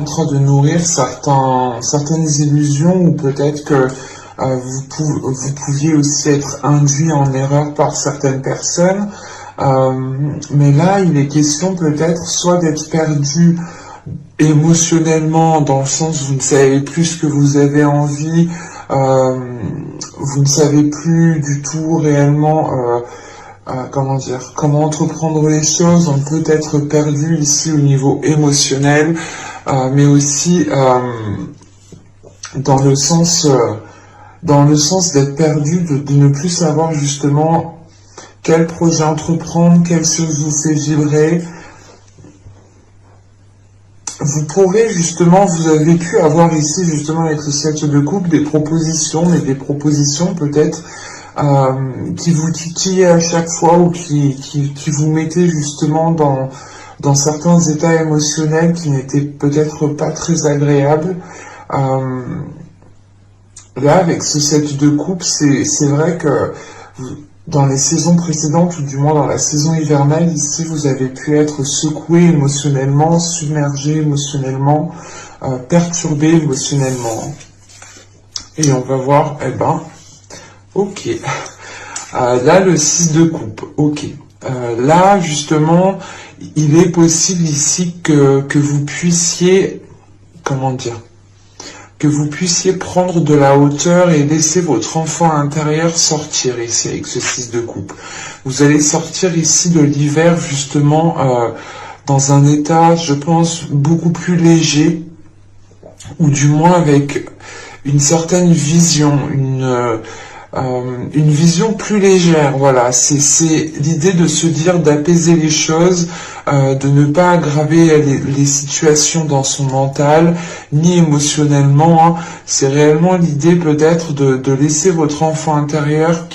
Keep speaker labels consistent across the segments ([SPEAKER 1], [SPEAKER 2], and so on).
[SPEAKER 1] en train de nourrir certaines illusions, ou peut-être que vous pouviez aussi être induit en erreur par certaines personnes. Mais là, il est question peut-être soit d'être perdu émotionnellement, dans le sens où vous ne savez plus ce que vous avez envie, vous ne savez plus du tout réellement comment entreprendre les choses. On peut être perdu ici au niveau émotionnel, mais aussi dans le sens d'être perdu, de ne plus savoir justement quel projet entreprendre, quelle chose vous fait vibrer. Vous pourrez justement, vous avez pu avoir ici justement avec le 7 de coupe des propositions, mais des propositions peut-être qui vous titillaient à chaque fois, ou qui vous mettaient justement dans certains états émotionnels qui n'étaient peut-être pas très agréables. Là, avec ce 7 de coupe, c'est vrai que dans les saisons précédentes, ou du moins dans la saison hivernale, ici, vous avez pu être secoué émotionnellement, submergé émotionnellement, perturbé émotionnellement. Et on va voir, ok. Là, le 6 de coupe, ok. Là, justement, il est possible ici que vous puissiez, que vous puissiez prendre de la hauteur et laisser votre enfant intérieur sortir ici avec ce 6 de coupe. Vous allez sortir ici de l'hiver justement dans un état, je pense, beaucoup plus léger, ou du moins avec une certaine vision, une vision plus légère. Voilà, c'est l'idée de se dire, d'apaiser les choses, de ne pas aggraver les situations dans son mental, ni émotionnellement, hein. C'est réellement l'idée peut-être de laisser votre enfant intérieur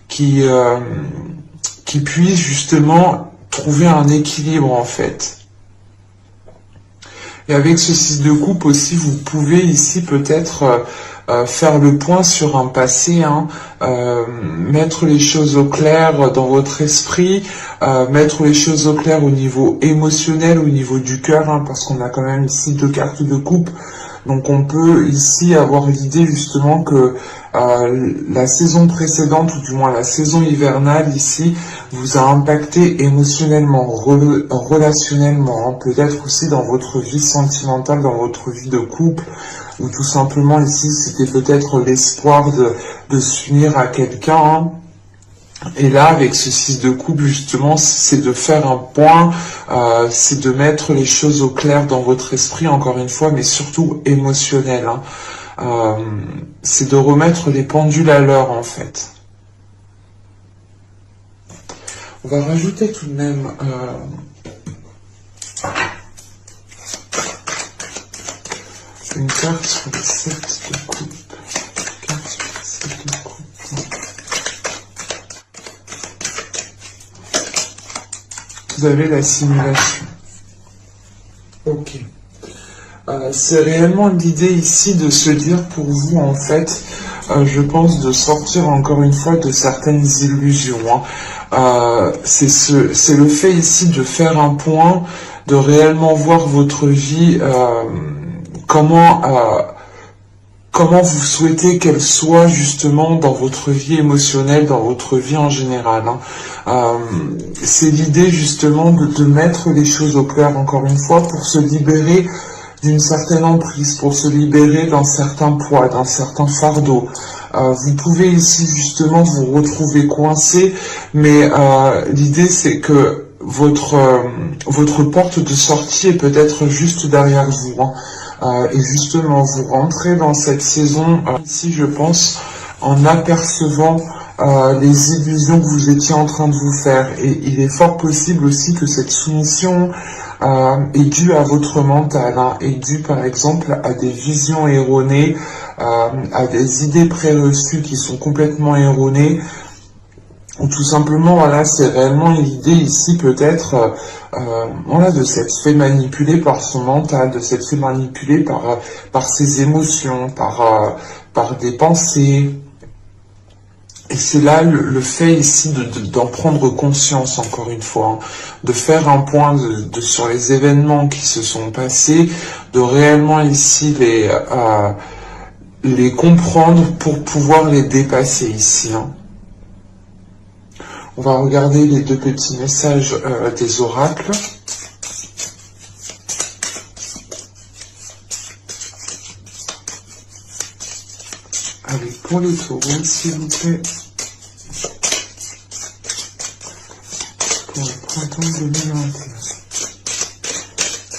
[SPEAKER 1] qui puisse justement trouver un équilibre en fait. Et avec ce 6 de coupe aussi, vous pouvez ici peut-être faire le point sur un passé, hein, mettre les choses au clair dans votre esprit, mettre les choses au clair au niveau émotionnel, au niveau du cœur, hein, parce qu'on a quand même ici 2 cartes de coupe. Donc on peut ici avoir l'idée justement que la saison précédente, ou du moins la saison hivernale ici, vous a impacté émotionnellement, relationnellement, hein, peut-être aussi dans votre vie sentimentale, dans votre vie de couple, ou tout simplement ici c'était peut-être l'espoir de s'unir à quelqu'un, hein. Et là, avec ce 6 de coupe, justement, c'est de faire un point, c'est de mettre les choses au clair dans votre esprit, encore une fois, mais surtout émotionnel, hein. C'est de remettre les pendules à l'heure, en fait. On va rajouter tout de même une carte sur le 7 de coupe. Carte sur le 7 de coupe. Vous avez la simulation. Ok. C'est réellement l'idée ici de se dire pour vous, en fait, je pense, de sortir encore une fois de certaines illusions, hein. C'est le fait ici de faire un point, de réellement voir votre vie, comment vous souhaitez qu'elle soit justement dans votre vie émotionnelle, dans votre vie en général, hein. C'est l'idée justement de mettre les choses au clair encore une fois pour se libérer d'une certaine emprise, pour se libérer d'un certain poids, d'un certain fardeau. Vous pouvez ici justement vous retrouver coincé, mais l'idée c'est que votre porte de sortie est peut-être juste derrière vous, hein. Et justement vous rentrez dans cette saison ici, je pense, en apercevant les illusions que vous étiez en train de vous faire. Et il est fort possible aussi que cette soumission est due à votre mental, hein, est due par exemple à des visions erronées, à des idées préreçues qui sont complètement erronées, ou tout simplement, voilà, c'est réellement l'idée ici peut-être voilà, de s'être fait manipuler par son mental, de s'être fait manipuler par ses émotions, par des pensées. Et c'est là le fait ici d'en prendre conscience, encore une fois, hein, de faire un point sur les événements qui se sont passés, de réellement ici les comprendre pour pouvoir les dépasser ici. Hein. On va regarder les deux petits messages des oracles. Allez, pour les taureaux, s'il vous plaît. Pour le printemps 2021.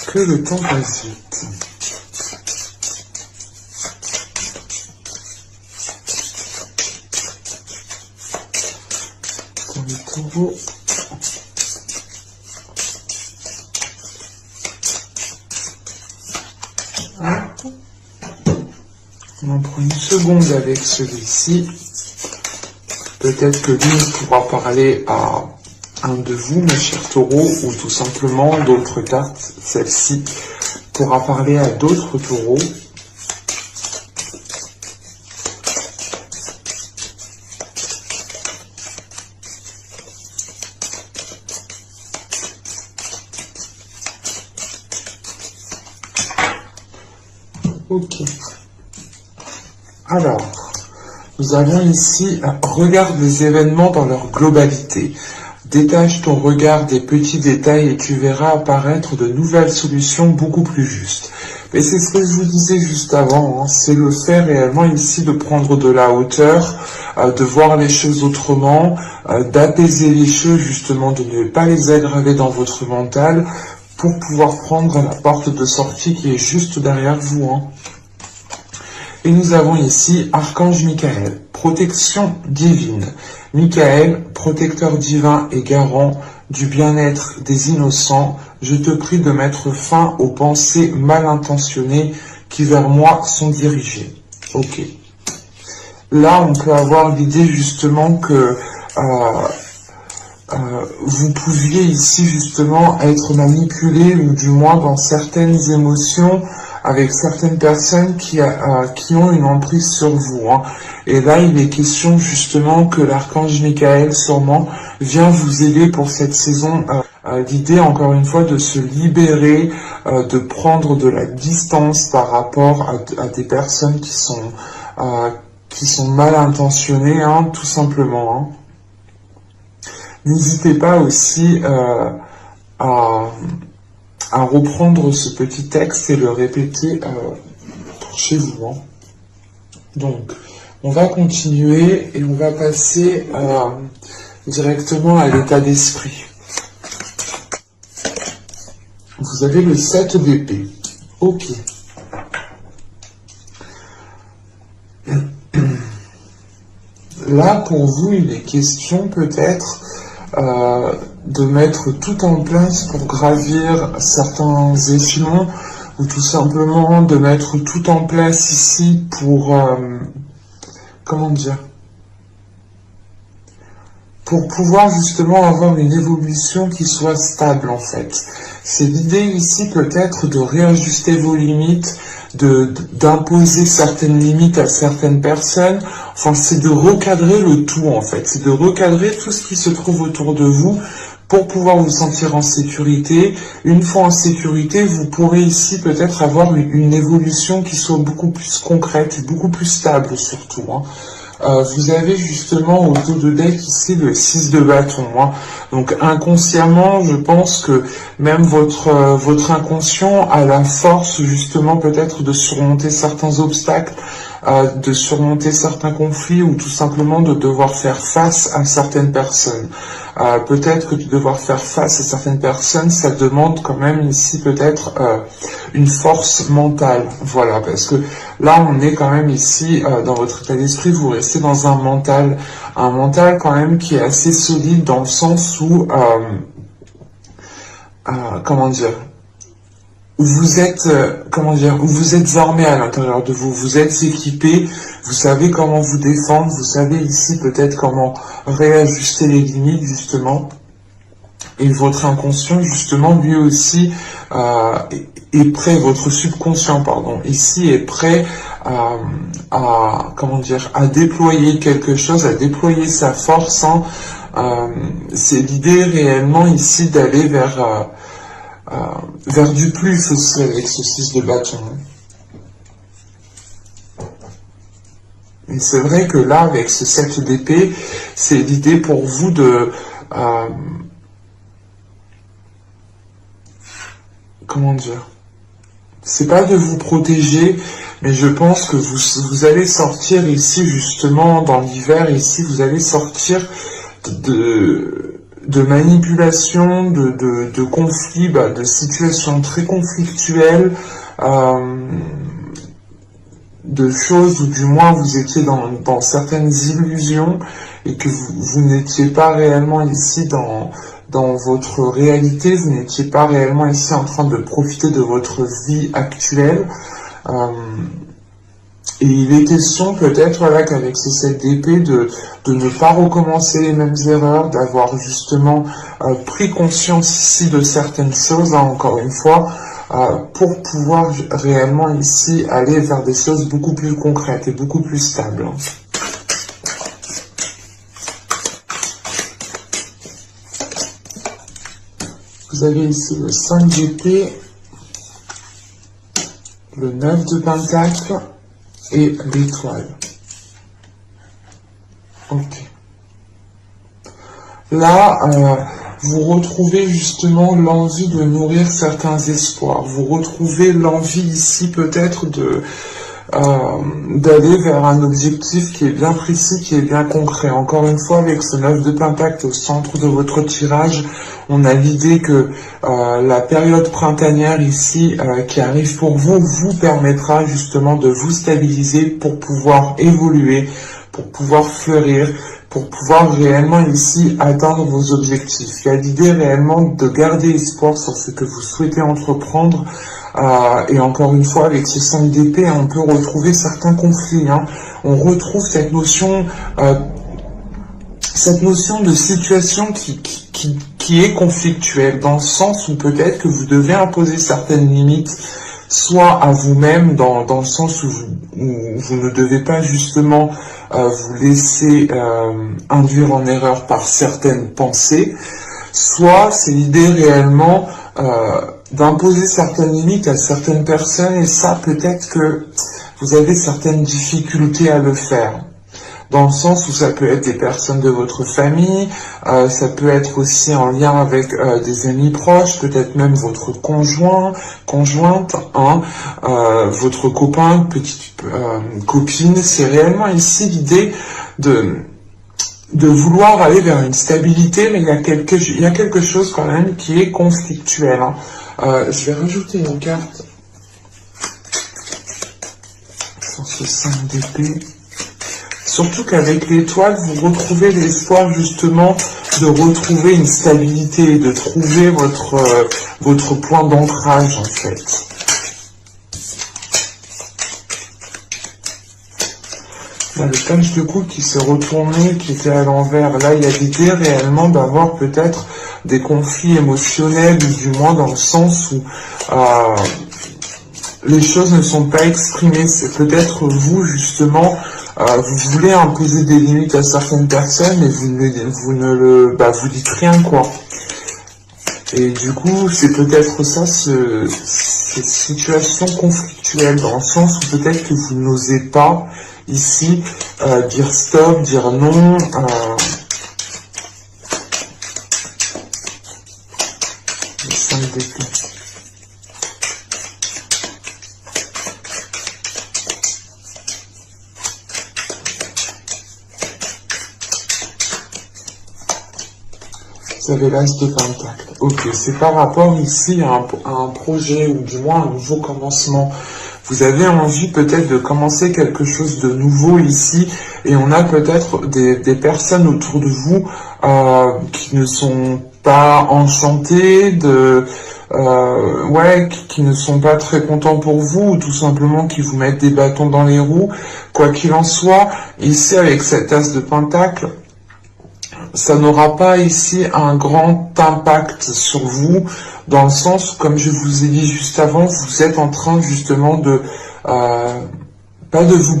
[SPEAKER 1] Que le temps passe vite. Pour les taureaux. On en prend une seconde avec celui-ci. Peut-être que lui pourra parler à un de vous, mes chers taureaux, ou tout simplement d'autres cartes, celle-ci, pourra parler à d'autres taureaux. Ok. Alors, nous avons ici, regarde les événements dans leur globalité. Détache ton regard des petits détails et tu verras apparaître de nouvelles solutions beaucoup plus justes. Et c'est ce que je vous disais juste avant, hein, c'est le fait réellement ici de prendre de la hauteur, de voir les choses autrement, d'apaiser les choses justement, de ne pas les aggraver dans votre mental pour pouvoir prendre la porte de sortie qui est juste derrière vous. Hein. Et nous avons ici Archange Michael, protection divine. Michael, protecteur divin et garant du bien-être des innocents, je te prie de mettre fin aux pensées mal intentionnées qui vers moi sont dirigées. Ok. Là, on peut avoir l'idée justement que vous pouviez ici justement être manipulé, ou du moins dans certaines émotions, avec certaines personnes qui ont une emprise sur vous. Hein. Et là, il est question justement que l'archange Michael, sûrement, vient vous aider pour cette saison. L'idée, encore une fois, de se libérer, de prendre de la distance par rapport à des personnes qui sont mal intentionnées, hein, tout simplement. Hein. N'hésitez pas aussi à reprendre ce petit texte et le répéter pour chez vous. Hein. Donc, on va continuer et on va passer directement à l'état d'esprit. Vous avez le 7 d'épée. Ok. Là, pour vous, il est question peut-être de mettre tout en place pour gravir certains échelons, ou tout simplement de mettre tout en place ici pour, comment dire, pour pouvoir justement avoir une évolution qui soit stable en fait. C'est l'idée ici peut-être de réajuster vos limites, d'imposer certaines limites à certaines personnes. Enfin, c'est de recadrer le tout en fait. C'est de recadrer tout ce qui se trouve autour de vous pour pouvoir vous sentir en sécurité. Une fois en sécurité, vous pourrez ici peut-être avoir une évolution qui soit beaucoup plus concrète et beaucoup plus stable surtout. Hein. Vous avez justement au dos de deck ici le 6 de bâton. Hein. Donc inconsciemment, je pense que même votre inconscient a la force justement peut-être de surmonter certains obstacles, de surmonter certains conflits, ou tout simplement de devoir faire face à certaines personnes. Peut-être que de devoir faire face à certaines personnes, ça demande quand même ici peut-être une force mentale. Voilà, parce que là on est quand même ici dans votre état d'esprit, vous restez dans un mental quand même qui est assez solide, dans le sens où comment dire, où vous êtes où vous êtes armé à l'intérieur de vous, vous êtes équipé, vous savez comment vous défendre, vous savez ici peut-être comment réajuster les limites justement. Et votre inconscient, justement, lui aussi est prêt, votre subconscient, pardon, ici est prêt comment dire, à déployer quelque chose, à déployer sa force. Hein. C'est l'idée réellement ici d'aller vers du plus aussi avec ce 6 de bâton. Et c'est vrai que là, avec ce 7 d'épée, c'est l'idée pour vous de... comment dire, c'est pas de vous protéger, mais je pense que vous allez sortir ici, justement, dans l'hiver, ici, vous allez sortir de manipulation, de conflits, de situations très conflictuelles, de choses où du moins vous étiez dans certaines illusions et que vous n'étiez pas réellement ici dans votre réalité, vous n'étiez pas réellement ici en train de profiter de votre vie actuelle. Et il est question peut-être voilà, qu'avec ce 7 d'épée de ne pas recommencer les mêmes erreurs, d'avoir justement pris conscience ici de certaines choses, hein, encore une fois, pour pouvoir réellement ici aller vers des choses beaucoup plus concrètes et beaucoup plus stables. Vous avez ici le 5 d'épée, le 9 de pentacle et l'étoile. Ok. Là, vous retrouvez justement l'envie de nourrir certains espoirs. Vous retrouvez l'envie ici peut-être d'aller vers un objectif qui est bien précis, qui est bien concret. Encore une fois, avec ce 9 de pentacle au centre de votre tirage, on a l'idée que la période printanière ici qui arrive pour vous, vous permettra justement de vous stabiliser pour pouvoir évoluer, pour pouvoir fleurir, pour pouvoir réellement ici atteindre vos objectifs. Il y a l'idée réellement de garder espoir sur ce que vous souhaitez entreprendre. Et encore une fois, avec ce 5 d'épée, on peut retrouver certains conflits. Hein. On retrouve cette notion de situation qui est conflictuelle, dans le sens où peut-être que vous devez imposer certaines limites, soit à vous-même, dans le sens où vous ne devez pas justement vous laisser induire en erreur par certaines pensées, soit c'est l'idée réellement d'imposer certaines limites à certaines personnes, et ça peut-être que vous avez certaines difficultés à le faire. Dans le sens où ça peut être des personnes de votre famille, ça peut être aussi en lien avec des amis proches, peut-être même votre conjointe, hein, votre copain, petite copine. C'est réellement ici l'idée de vouloir aller vers une stabilité, mais il y a quelque chose quand même qui est conflictuel. Hein. Je vais rajouter une carte sur ce 5 d'épée. Surtout qu'avec l'étoile, vous retrouvez l'espoir justement de retrouver une stabilité, de trouver votre point d'ancrage en fait. Là, le page de coupe qui s'est retourné, qui était à l'envers. Là, il y a l'idée réellement d'avoir peut-être des conflits émotionnels, ou du moins dans le sens où les choses ne sont pas exprimées. C'est peut-être vous justement... vous voulez imposer des limites à certaines personnes, mais vous dites rien, quoi. Et du coup, c'est peut-être ça, cette situation conflictuelle, dans le sens où peut-être que vous n'osez pas, ici, dire stop, dire non, le 5 d'épée. Vous avez l'as de pentacle. Ok, c'est par rapport ici à un projet, ou du moins un nouveau commencement. Vous avez envie peut-être de commencer quelque chose de nouveau ici, et on a peut-être des personnes autour de vous qui ne sont pas enchantées, qui ne sont pas très contents pour vous, ou tout simplement qui vous mettent des bâtons dans les roues. Quoi qu'il en soit, ici avec cet as de pentacle, ça n'aura pas ici un grand impact sur vous, dans le sens, comme je vous ai dit juste avant, vous êtes en train justement de... pas de vous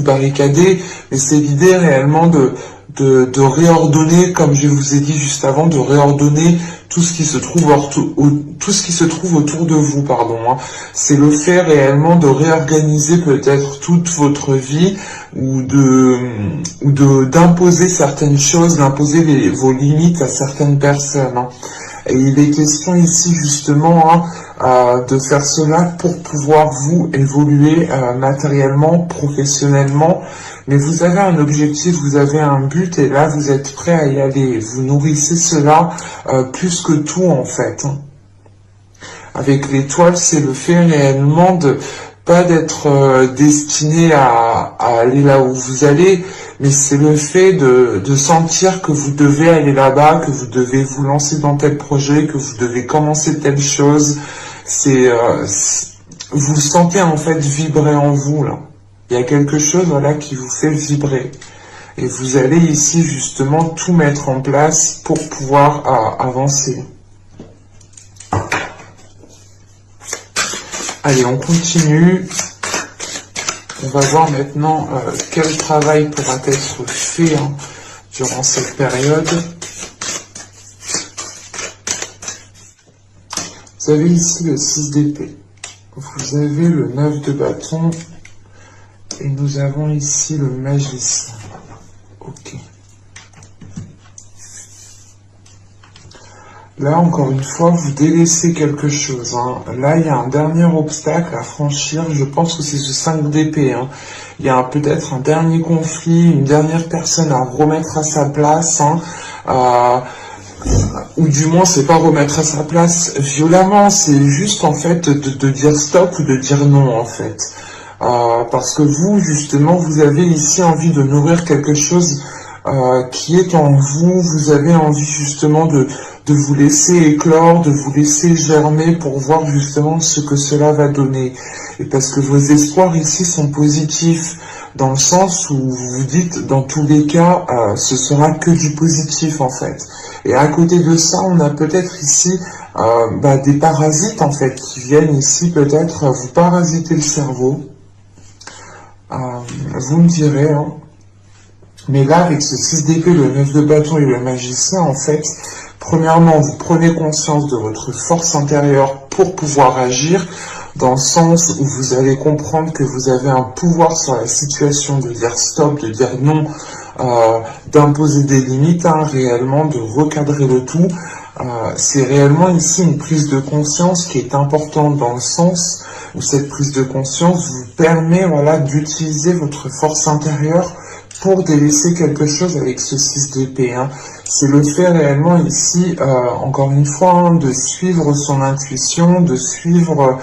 [SPEAKER 1] barricader, mais c'est l'idée réellement de réordonner, comme je vous ai dit juste avant, de réordonner tout ce qui se trouve autour de vous, pardon. Hein. C'est le fait réellement de réorganiser peut-être toute votre vie ou d'imposer certaines choses, d'imposer vos limites à certaines personnes. Hein. Et il est question ici justement de faire cela pour pouvoir vous évoluer matériellement, professionnellement. Mais vous avez un objectif, vous avez un but et là vous êtes prêt à y aller. Vous nourrissez cela plus que tout en fait. Avec l'étoile, c'est le fait réellement de pas d'être destiné à aller là où vous allez, mais c'est le fait de sentir que vous devez aller là-bas, que vous devez vous lancer dans tel projet, que vous devez commencer telle chose. Vous sentez en fait vibrer en vous là. Il y a quelque chose voilà qui vous fait vibrer. Et vous allez ici justement tout mettre en place pour pouvoir avancer. Allez, on continue. On va voir maintenant quel travail pourra être fait durant cette période. Vous avez ici le 6 d'épée. Vous avez le 9 de bâton. Et nous avons ici le magicien. Ok. Là, encore une fois, vous délaissez quelque chose. Hein. Là, il y a un dernier obstacle à franchir. Je pense que c'est ce 5 d'épée. Hein. Il y a peut-être un dernier conflit, une dernière personne à remettre à sa place. Hein. Ou du moins, c'est pas remettre à sa place violemment. C'est juste, en fait, de dire stop ou de dire non, en fait. Parce que vous, justement, vous avez ici envie de nourrir quelque chose qui est en vous. Vous avez envie, justement, de vous laisser éclore, de vous laisser germer pour voir justement ce que cela va donner. Et parce que vos espoirs ici sont positifs, dans le sens où vous vous dites, dans tous les cas, ce sera que du positif en fait. Et à côté de ça, on a peut-être ici des parasites en fait, qui viennent ici peut-être vous parasiter le cerveau. Vous me direz, hein. Mais là, avec ce 6 d'épée, le 9 de bâton et le magicien, en fait, premièrement, vous prenez conscience de votre force intérieure pour pouvoir agir, dans le sens où vous allez comprendre que vous avez un pouvoir sur la situation, de dire stop, de dire non, d'imposer des limites, hein, réellement, de recadrer le tout. C'est réellement ici une prise de conscience qui est importante dans le sens où cette prise de conscience vous permet voilà, d'utiliser votre force intérieure pour délaisser quelque chose avec ce 6 d'épée. Hein. C'est le fait réellement ici, encore une fois, hein, de suivre son intuition, de suivre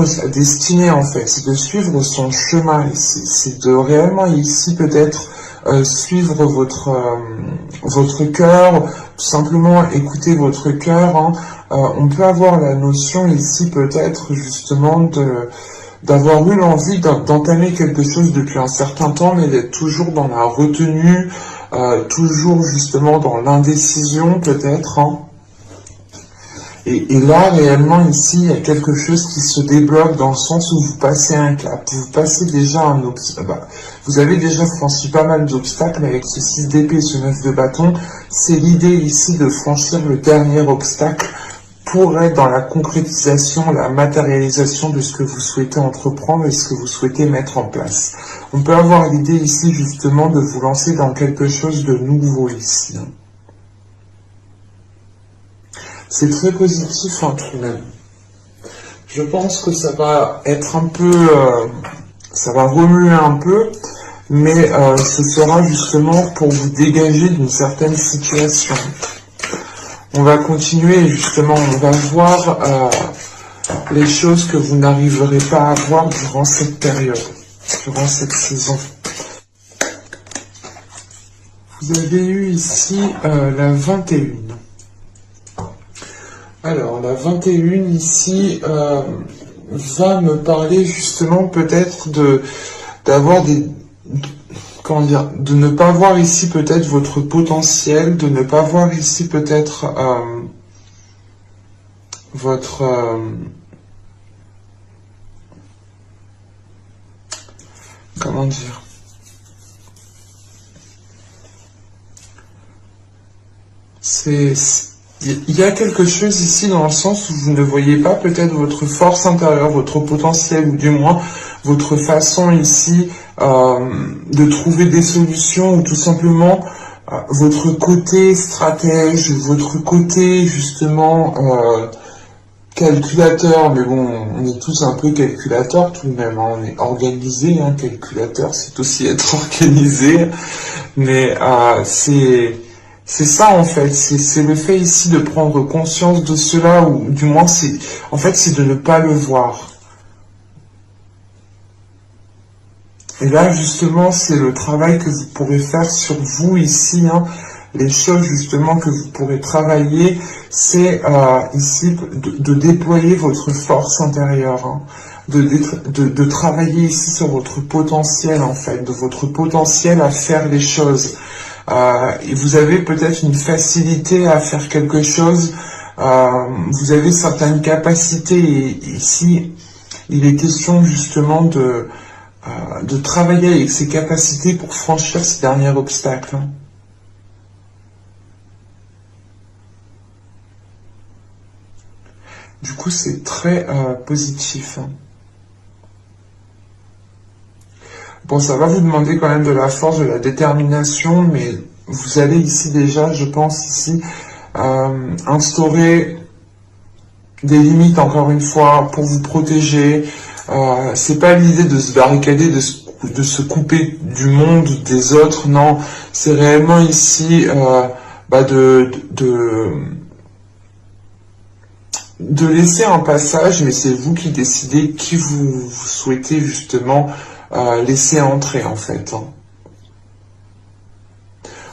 [SPEAKER 1] sa destinée en fait, c'est de suivre son chemin ici. C'est de réellement ici peut-être suivre votre cœur, tout simplement écouter votre cœur. Hein. On peut avoir la notion ici peut-être justement d'avoir eu l'envie d'entamer quelque chose depuis un certain temps, mais d'être toujours dans la retenue, toujours justement dans l'indécision peut-être. Hein. Et là, réellement, ici, il y a quelque chose qui se débloque dans le sens où vous passez un cap. Vous passez déjà un obstacle. Vous avez déjà franchi pas mal d'obstacles, mais avec ce 6 d'épée et ce 9 de bâton, c'est l'idée ici de franchir le dernier obstacle pour être dans la concrétisation, la matérialisation de ce que vous souhaitez entreprendre et ce que vous souhaitez mettre en place. On peut avoir l'idée ici, justement, de vous lancer dans quelque chose de nouveau ici. C'est très positif, hein, tout de même. Je pense que ça va être un peu... ça va remuer un peu, mais ce sera justement pour vous dégager d'une certaine situation. On va continuer, justement, on va voir les choses que vous n'arriverez pas à voir durant cette période, durant cette saison. Vous avez eu ici la 21. Alors, la 21 ici va me parler justement peut-être d'avoir comment dire, de ne pas voir ici peut-être votre potentiel, de ne pas voir ici peut-être votre comment dire, il y a quelque chose ici dans le sens où vous ne voyez pas peut-être votre force intérieure, votre potentiel, ou du moins votre façon ici de trouver des solutions, ou tout simplement votre côté stratège, votre côté justement calculateur. Mais bon, on est tous un peu calculateurs tout de même, hein. On est organisé, hein, calculateur, c'est aussi être organisé, mais c'est ça en fait, c'est le fait ici de prendre conscience de cela, ou du moins c'est en fait c'est de ne pas le voir. Et là justement c'est le travail que vous pourrez faire sur vous ici, hein. Les choses justement que vous pourrez travailler, c'est ici de déployer votre force intérieure, hein. De travailler ici sur votre potentiel en fait, de votre potentiel à faire les choses. Et vous avez peut-être une facilité à faire quelque chose, vous avez certaines capacités, et ici il est question justement de travailler avec ces capacités pour franchir ce dernier obstacle. Du coup c'est très positif. Bon, ça va vous demander quand même de la force, de la détermination, mais vous allez ici déjà, je pense ici, instaurer des limites, encore une fois, pour vous protéger. C'est pas l'idée de se barricader, de se couper du monde, des autres, non. C'est réellement ici de laisser un passage, mais c'est vous qui décidez qui vous souhaitez justement laisser entrer en fait.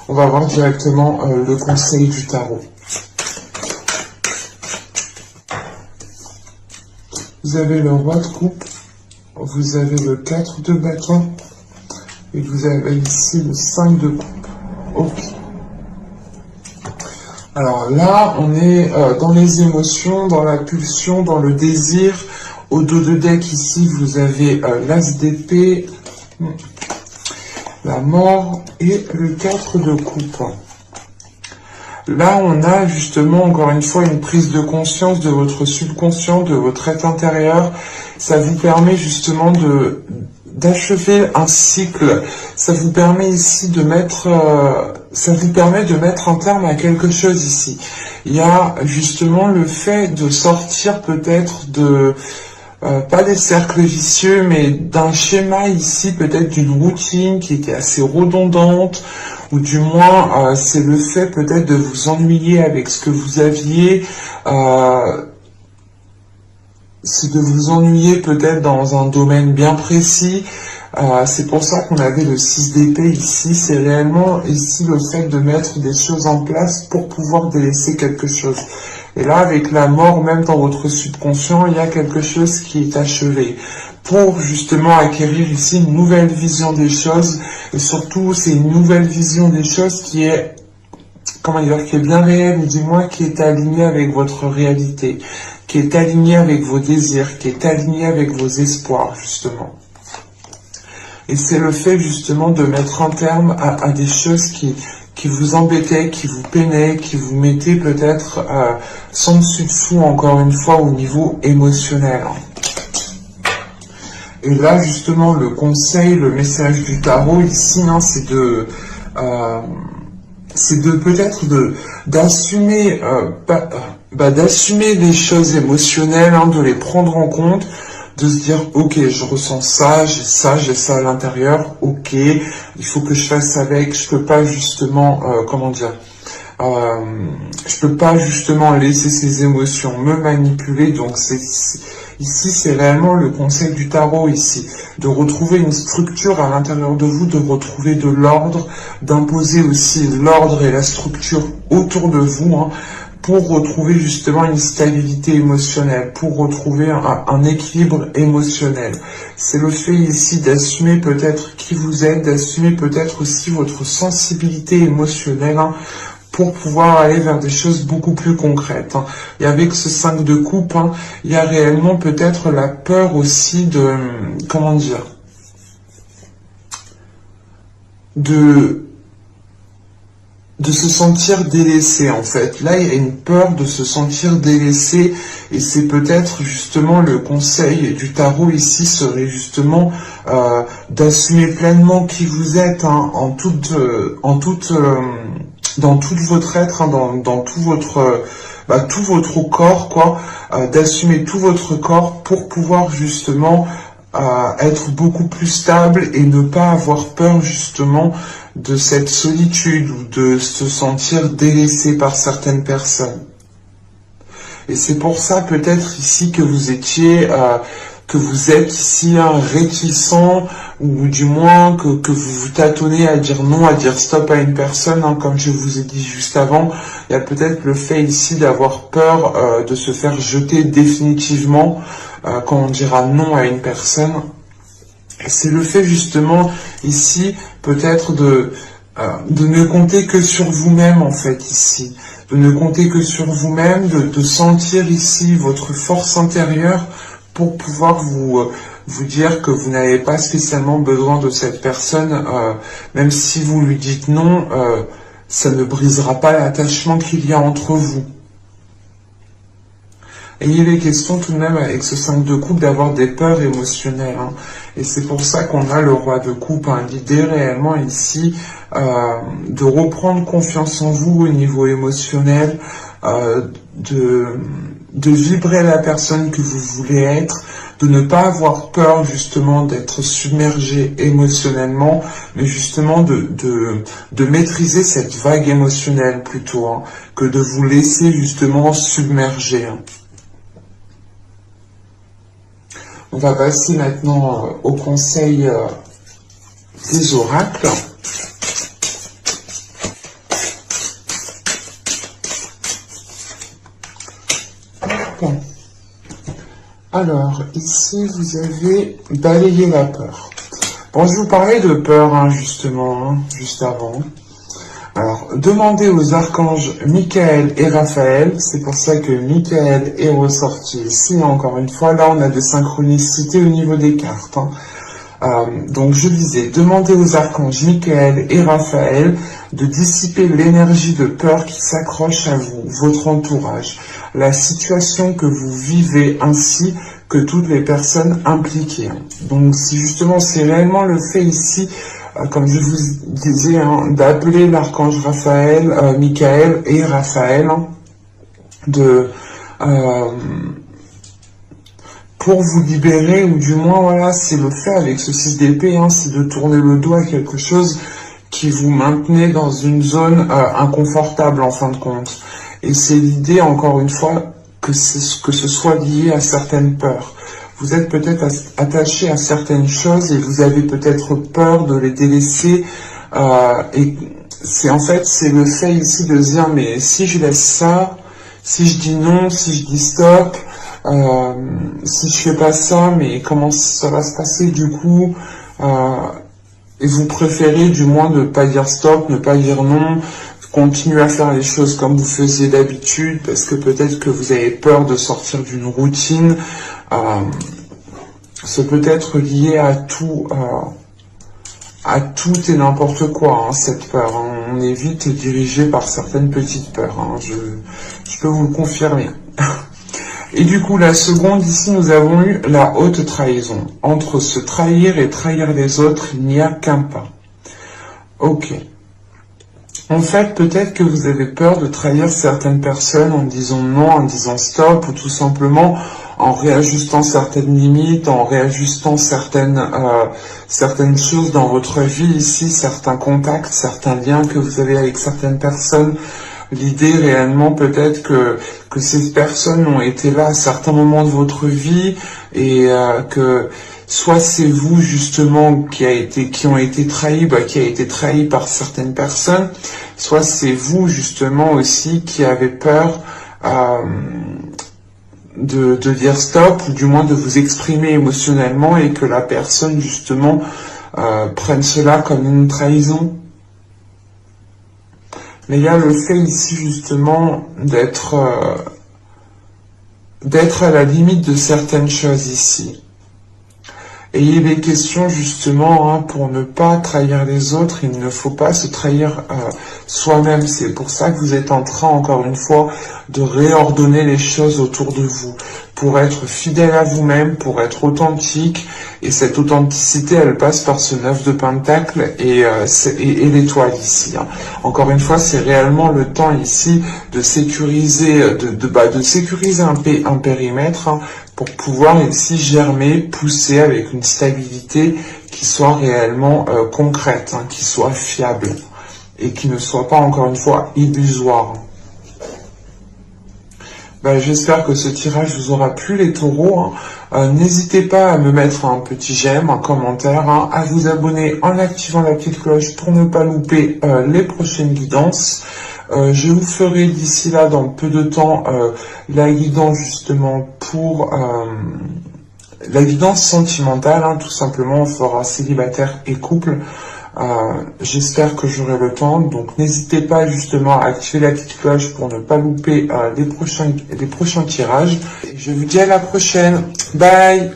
[SPEAKER 1] On va voir directement le conseil du tarot. Vous avez le roi de coupe, vous avez le 4 de bâton, et vous avez ici le 5 de coupe. Ok. Alors là, on est dans les émotions, dans la pulsion, dans le désir. Au dos de deck, ici, vous avez l'as d'épée, la mort et le 4 de coupe. Là, on a justement, encore une fois, une prise de conscience de votre subconscient, de votre être intérieur. Ça vous permet justement d'achever un cycle. Ça vous permet ici de mettre... ça vous permet de mettre un terme à quelque chose ici. Il y a justement le fait de sortir peut-être de... pas des cercles vicieux, mais d'un schéma ici, peut-être d'une routine qui était assez redondante, ou du moins c'est le fait peut-être de vous ennuyer avec ce que vous aviez, c'est de vous ennuyer peut-être dans un domaine bien précis. C'est pour ça qu'on avait le 6 d'épée ici, c'est réellement ici le fait de mettre des choses en place pour pouvoir délaisser quelque chose. Et là, avec la mort, même dans votre subconscient, il y a quelque chose qui est achevé. Pour justement acquérir ici une nouvelle vision des choses, et surtout c'est une nouvelle vision des choses qui est, comment dire, qui est bien réelle, ou du moins qui est alignée avec votre réalité, qui est alignée avec vos désirs, qui est alignée avec vos espoirs, justement. Et c'est le fait justement de mettre un terme à des choses qui vous embêtaient, qui vous peinaient, qui vous mettaient peut-être sans dessus-dessous, encore une fois, au niveau émotionnel. Et là, justement, le conseil, le message du tarot ici, hein, c'est de peut-être d'assumer d'assumer les choses émotionnelles, hein, de les prendre en compte, de se dire ok, je ressens ça, j'ai ça à l'intérieur, ok, il faut que je fasse avec, je peux pas justement je peux pas justement laisser ces émotions me manipuler. Donc ici c'est réellement le conseil du tarot ici, de retrouver une structure à l'intérieur de vous, de retrouver de l'ordre, d'imposer aussi l'ordre et la structure autour de vous, hein, pour retrouver justement une stabilité émotionnelle, pour retrouver un équilibre émotionnel. C'est le fait ici d'assumer peut-être qui vous êtes, d'assumer peut-être aussi votre sensibilité émotionnelle, hein, pour pouvoir aller vers des choses beaucoup plus concrètes. Hein. Et avec ce 5 de coupe, hein, il y a réellement peut-être la peur aussi de, comment dire, de se sentir délaissé en fait. Là, il y a une peur de se sentir délaissé et c'est peut-être justement le conseil du tarot ici serait justement d'assumer pleinement qui vous êtes, hein, dans tout votre être, hein, dans tout votre corps, quoi, d'assumer tout votre corps pour pouvoir justement être beaucoup plus stable et ne pas avoir peur justement de cette solitude ou de se sentir délaissé par certaines personnes. Et c'est pour ça peut-être ici que vous étiez, que vous êtes ici réticent ou du moins que vous vous tâtonnez à dire non, à dire stop à une personne, hein, comme je vous ai dit juste avant. Il y a peut-être le fait ici d'avoir peur de se faire jeter définitivement quand on dira non à une personne. C'est le fait justement ici peut-être de ne compter que sur vous-même en fait ici, de ne compter que sur vous-même, de sentir ici votre force intérieure pour pouvoir vous dire que vous n'avez pas spécialement besoin de cette personne, même si vous lui dites non, ça ne brisera pas l'attachement qu'il y a entre vous. Et il est question tout de même avec ce 5 de coupe d'avoir des peurs émotionnelles. Hein. Et c'est pour ça qu'on a le roi de coupe. Hein. L'idée réellement ici de reprendre confiance en vous au niveau émotionnel, de vibrer la personne que vous voulez être, de ne pas avoir peur justement d'être submergé émotionnellement, mais justement de maîtriser cette vague émotionnelle plutôt, hein, que de vous laisser justement submerger. Hein. On va passer maintenant au conseil des oracles. Bon. Alors, ici, vous avez balayé la peur. Bon, je vous parlais de peur, hein, justement, hein, juste avant. Alors, demandez aux archanges Michael et Raphaël, c'est pour ça que Michael est ressorti ici, encore une fois, là on a de synchronicité au niveau des cartes. Hein. Donc je disais, demandez aux archanges Michael et Raphaël de dissiper l'énergie de peur qui s'accroche à vous, votre entourage, la situation que vous vivez ainsi que toutes les personnes impliquées. Donc si justement c'est réellement le fait ici, comme je vous disais, hein, d'appeler l'archange Raphaël, Michael et Raphaël, hein, pour vous libérer, ou du moins, voilà, c'est le fait avec ce 6 d'épée, hein, c'est de tourner le dos à quelque chose qui vous maintenait dans une zone inconfortable en fin de compte. Et c'est l'idée, encore une fois, que ce soit lié à certaines peurs. Vous êtes peut-être attaché à certaines choses et vous avez peut-être peur de les délaisser. Et c'est en fait, c'est le fait ici de se dire, mais si je laisse ça, si je dis non, si je dis stop, si je fais pas ça, mais comment ça va se passer du coup, et vous préférez du moins ne pas dire stop, ne pas dire non, continuer à faire les choses comme vous faisiez d'habitude, parce que peut-être que vous avez peur de sortir d'une routine. C'est peut-être lié à tout et n'importe quoi, hein, cette peur. Hein. On est vite dirigé par certaines petites peurs, hein, je peux vous le confirmer. Et du coup, la seconde, ici, nous avons eu la haute trahison. Entre se trahir et trahir les autres, il n'y a qu'un pas. Ok. En fait, peut-être que vous avez peur de trahir certaines personnes en disant non, en disant stop, ou tout simplement en réajustant certaines limites, en réajustant certaines choses dans votre vie ici, certains contacts, certains liens que vous avez avec certaines personnes, L'idée réellement peut-être que ces personnes ont été là à certains moments de votre vie et que soit c'est vous justement qui ont été trahis, qui a été trahi par certaines personnes, soit c'est vous justement aussi qui avez peur de dire stop, ou du moins de vous exprimer émotionnellement et que la personne justement prenne cela comme une trahison. Mais il y a le fait ici justement d'être à la limite de certaines choses ici. Et il est question justement, pour ne pas trahir les autres, il ne faut pas se trahir soi-même. C'est pour ça que vous êtes en train, encore une fois, de réordonner les choses autour de vous, pour être fidèle à vous-même, pour être authentique. Et cette authenticité, elle passe par ce 9 de Pentacle et l'étoile ici. Encore une fois, c'est réellement le temps ici de sécuriser, de sécuriser un périmètre, pour pouvoir ici germer, pousser avec une stabilité qui soit réellement concrète, qui soit fiable et qui ne soit pas, encore une fois, illusoire. J'espère que ce tirage vous aura plu, les taureaux. N'hésitez pas à me mettre un petit j'aime, un commentaire, à vous abonner en activant la petite cloche pour ne pas louper les prochaines guidances. Je vous ferai d'ici là, dans peu de temps, la guidance justement pour la guidance sentimentale, tout simplement. On fera célibataire et couple. J'espère que j'aurai le temps, donc n'hésitez pas justement à activer la petite cloche pour ne pas louper les prochains tirages. Et je vous dis à la prochaine. Bye!